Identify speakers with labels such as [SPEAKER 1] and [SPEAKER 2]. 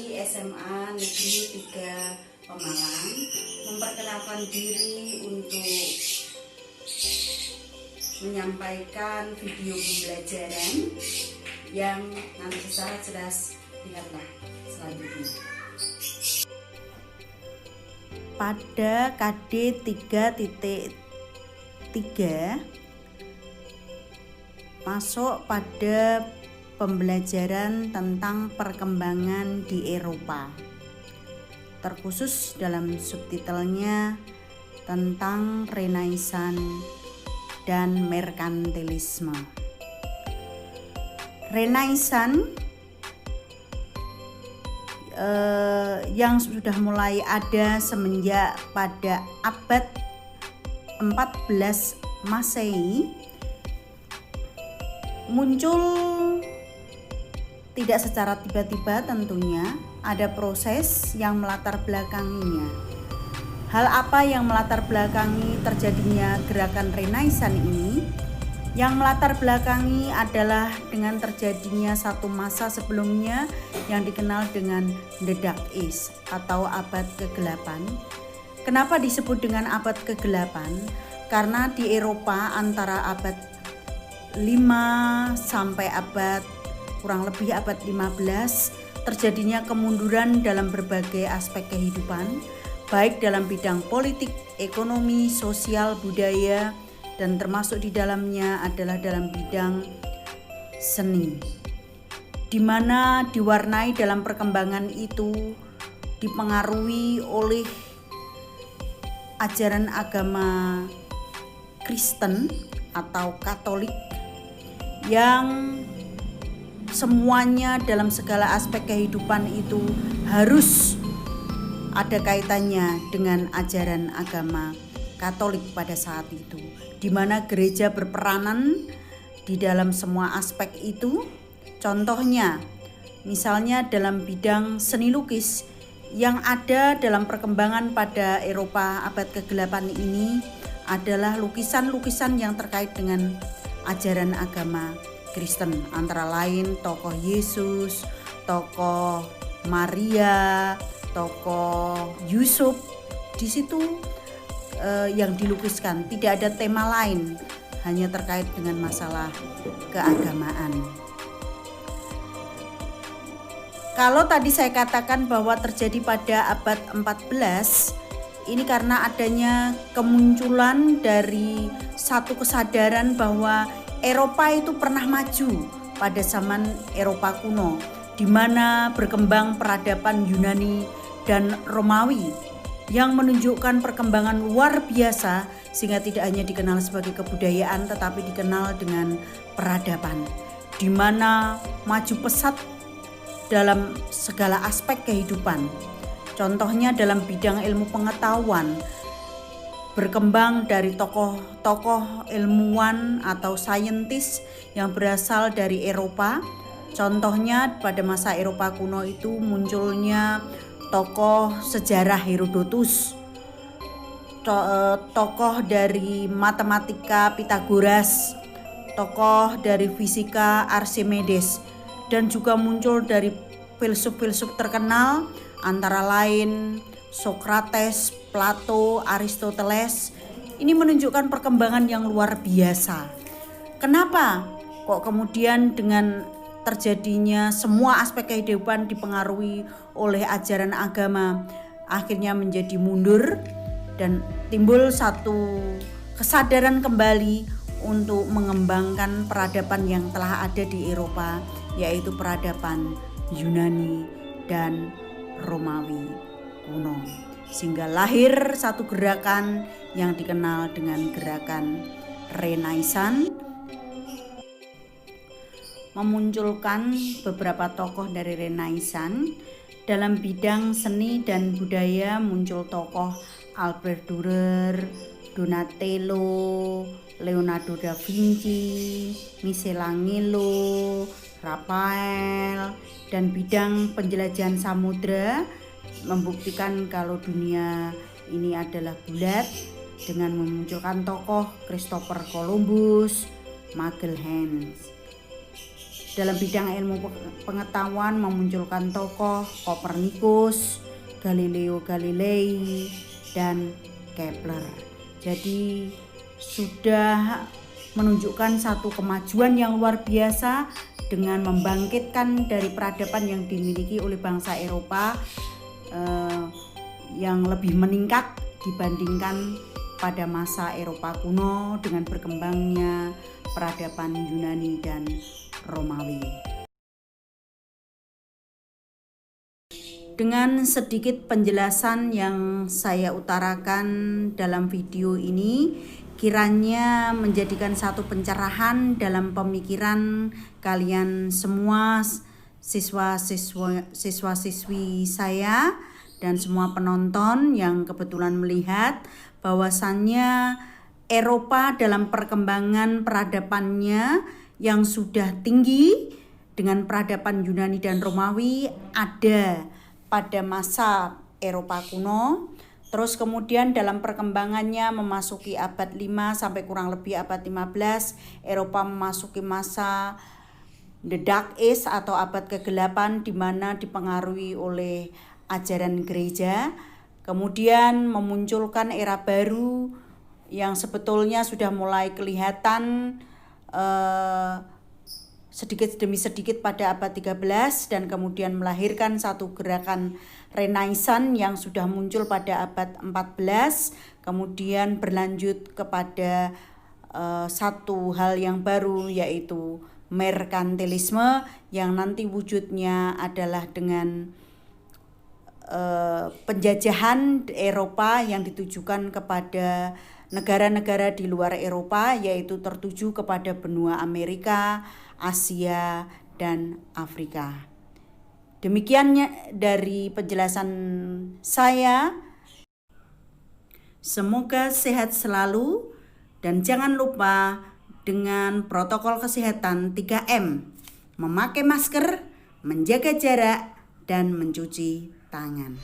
[SPEAKER 1] Siswi SMA Negeri 3 Pemalang memperkenalkan diri untuk menyampaikan video pembelajaran yang nanti secara jelas lihatlah selanjutnya.
[SPEAKER 2] Pada KD 3.3 masuk pada pembelajaran tentang perkembangan di Eropa, terkhusus dalam subtitlenya tentang Renaissance dan merkantilisme. Renaissance yang sudah mulai ada semenjak pada abad 14 Masehi muncul tidak secara tiba-tiba, tentunya ada proses yang melatar belakanginya. Hal apa yang melatar belakangi terjadinya gerakan Renaissance ini? Yang melatar belakangi adalah dengan terjadinya satu masa sebelumnya yang dikenal dengan The Dark Age atau abad ke-8. Kenapa disebut dengan abad ke-8? Karena di Eropa antara abad 5 sampai kurang lebih abad 15 terjadinya kemunduran dalam berbagai aspek kehidupan, baik dalam bidang politik, ekonomi, sosial, budaya, dan termasuk di dalamnya adalah dalam bidang seni, di mana diwarnai dalam perkembangan itu dipengaruhi oleh ajaran agama Kristen atau Katolik yang semuanya dalam segala aspek kehidupan itu harus ada kaitannya dengan ajaran agama Katolik pada saat itu, di mana gereja berperanan di dalam semua aspek itu. Contohnya, misalnya dalam bidang seni lukis yang ada dalam perkembangan pada Eropa abad ke-8 ini adalah lukisan-lukisan yang terkait dengan ajaran agama Kristen, antara lain tokoh Yesus, tokoh Maria, tokoh Yusuf. Di situ yang dilukiskan tidak ada tema lain, hanya terkait dengan masalah keagamaan. Kalau tadi saya katakan bahwa terjadi pada abad 14, ini karena adanya kemunculan dari satu kesadaran bahwa Eropa itu pernah maju pada zaman Eropa kuno, di mana berkembang peradaban Yunani dan Romawi yang menunjukkan perkembangan luar biasa, sehingga tidak hanya dikenal sebagai kebudayaan tetapi dikenal dengan peradaban, di mana maju pesat dalam segala aspek kehidupan. Contohnya dalam bidang ilmu pengetahuan, berkembang dari tokoh-tokoh ilmuwan atau saintis yang berasal dari Eropa. Contohnya pada masa Eropa kuno itu munculnya tokoh sejarah Herodotus, tokoh dari matematika Pythagoras, tokoh dari fisika Archimedes, dan juga muncul dari filsuf-filsuf terkenal antara lain Socrates, Plato, Aristoteles. Ini menunjukkan perkembangan yang luar biasa. Kenapa kok kemudian dengan terjadinya semua aspek kehidupan dipengaruhi oleh ajaran agama akhirnya menjadi mundur dan timbul satu kesadaran kembali untuk mengembangkan peradaban yang telah ada di Eropa, yaitu peradaban Yunani dan Romawi kuno, sehingga lahir satu gerakan yang dikenal dengan gerakan Renaissance, memunculkan beberapa tokoh dari Renaissance. Dalam bidang seni dan budaya muncul tokoh Albert Dürer, Donatello, Leonardo da Vinci, Michelangelo, Raphael. Dan bidang penjelajahan samudra membuktikan kalau dunia ini adalah bulat dengan memunculkan tokoh Christopher Columbus, Magellan. dalam bidang ilmu pengetahuan memunculkan tokoh Kopernikus, Galileo Galilei, dan Kepler. Jadi sudah menunjukkan satu kemajuan yang luar biasa dengan membangkitkan dari peradaban yang dimiliki oleh bangsa Eropa yang lebih meningkat dibandingkan pada masa Eropa kuno dengan berkembangnya peradaban Yunani dan Romawi. Dengan sedikit penjelasan yang saya utarakan dalam video ini, kiranya menjadikan satu pencerahan dalam pemikiran kalian semua, siswa-siswi saya dan semua penonton yang kebetulan melihat bahwasannya Eropa dalam perkembangan peradabannya yang sudah tinggi dengan peradaban Yunani dan Romawi ada pada masa Eropa kuno. Terus kemudian dalam perkembangannya memasuki abad 5 sampai kurang lebih abad 15, Eropa memasuki masa The Dark Age atau abad ke-8 di mana dipengaruhi oleh ajaran gereja. Kemudian memunculkan era baru yang sebetulnya sudah mulai kelihatan sedikit demi sedikit pada abad 13 dan kemudian melahirkan satu gerakan Renaissance yang sudah muncul pada abad 14, kemudian berlanjut kepada satu hal yang baru yaitu merkantilisme yang nanti wujudnya adalah dengan penjajahan Eropa yang ditujukan kepada negara-negara di luar Eropa, yaitu tertuju kepada benua Amerika, Asia, dan Afrika. Demikiannya dari penjelasan saya. Semoga sehat selalu dan jangan lupa dengan protokol kesehatan 3M, memakai masker, menjaga jarak, dan mencuci tangan.